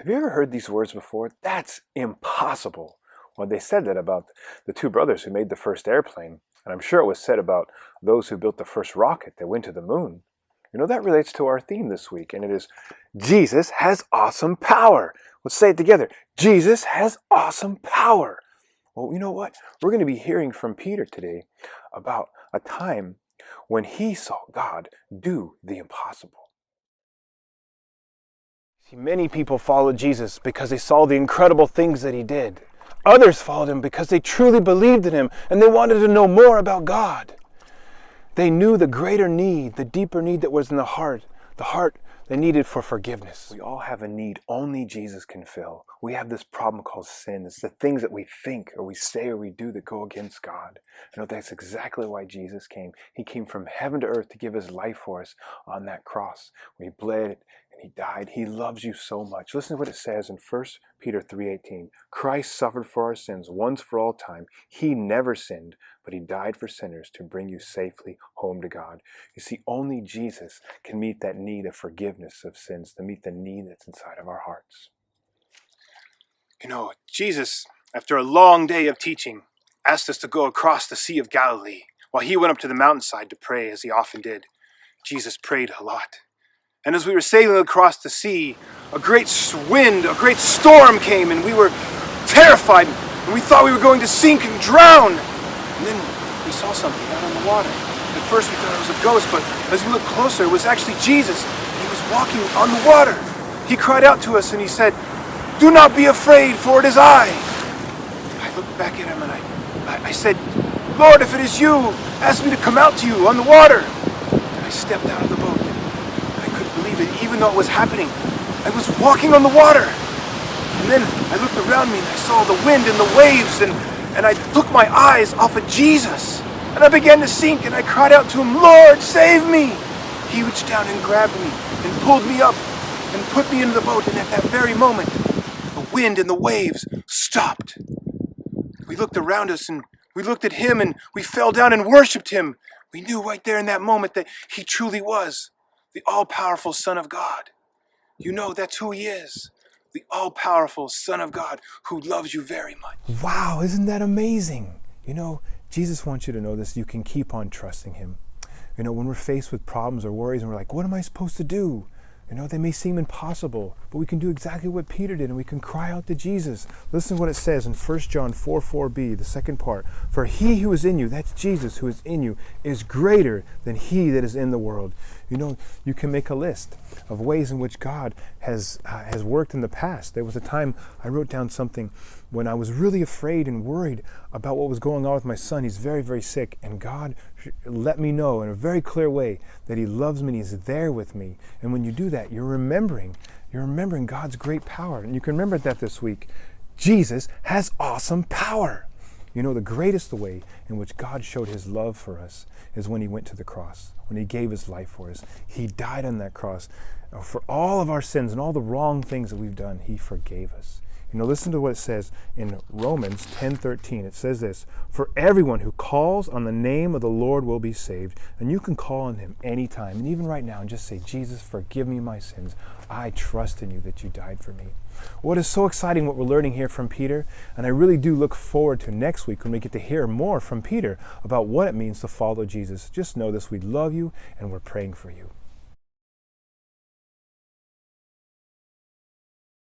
Have you ever heard these words before? That's impossible. Well, they said that about the two brothers who made the first airplane, and I'm sure it was said about those who built the first rocket that went to the moon. That relates to our theme this week, and it is Jesus has awesome power. Let's say it together. Jesus has awesome power. Well, you know what? We're going to be hearing from Peter today about a time when he saw God do the impossible. See, many people followed Jesus because they saw the incredible things that he did. Others followed him because they truly believed in him and they wanted to know more about God. They knew the greater need, the deeper need that was in the heart they needed for forgiveness. We all have a need only Jesus can fill. We have this problem called sin. It's the things that we think or we say or we do that go against God. That's exactly why Jesus came. He came from heaven to earth to give his life for us on that cross. He bled and he died. He loves you so much. Listen to what it says in 1 Peter 3:18. Christ suffered for our sins once for all time. He never sinned, but he died for sinners to bring you safely home to God. You see, only Jesus can meet that need of forgiveness of sins, to meet the need that's inside of our hearts. Jesus, after a long day of teaching, asked us to go across the Sea of Galilee while he went up to the mountainside to pray, as he often did. Jesus prayed a lot. And as we were sailing across the sea, a great wind, a great storm came, and we were terrified, and we thought we were going to sink and drown. And then we saw something out on the water. At first we thought it was a ghost, but as we looked closer, it was actually Jesus. He was walking on the water. He cried out to us and he said, "Do not be afraid, for it is I." I looked back at him and I said, "Lord, if it is you, ask me to come out to you on the water." And I stepped out of the boat. I couldn't believe it, even though it was happening. I was walking on the water. And then I looked around me and I saw the wind and the waves, and I took my eyes off of Jesus. And I began to sink, and I cried out to him, "Lord, save me!" He reached down and grabbed me and pulled me up and put me into the boat. And at that very moment, the wind and the waves stopped. We looked around us and we looked at him and we fell down and worshiped him. We knew right there in that moment that he truly was the all-powerful Son of God. That's who he is. The all-powerful Son of God who loves you very much. Wow, isn't that amazing? Jesus wants you to know this. You can keep on trusting him. When we're faced with problems or worries and we're like, what am I supposed to do? They may seem impossible, but we can do exactly what Peter did, and we can cry out to Jesus. Listen to what it says in 1 John 4:4b, the second part. For he who is in you, that's Jesus who is in you, is greater than he that is in the world. You can make a list of ways in which God has worked in the past. There was a time I wrote down something when I was really afraid and worried about what was going on with my son. He's very, very sick, and God let me know in a very clear way that he loves me and he's there with me. And when you do that, you're remembering God's great power. And you can remember that this week. Jesus has awesome power. The greatest way in which God showed his love for us is when he went to the cross, when he gave his life for us. He died on that cross for all of our sins and all the wrong things that we've done. He forgave us. Listen to what it says in Romans 10:13. It says this, "For everyone who calls on the name of the Lord will be saved." And you can call on him anytime, and even right now, and just say, "Jesus, forgive me my sins. I trust in you that you died for me." What is so exciting what we're learning here from Peter, and I really do look forward to next week when we get to hear more from Peter about what it means to follow Jesus. Just know this, we love you and we're praying for you.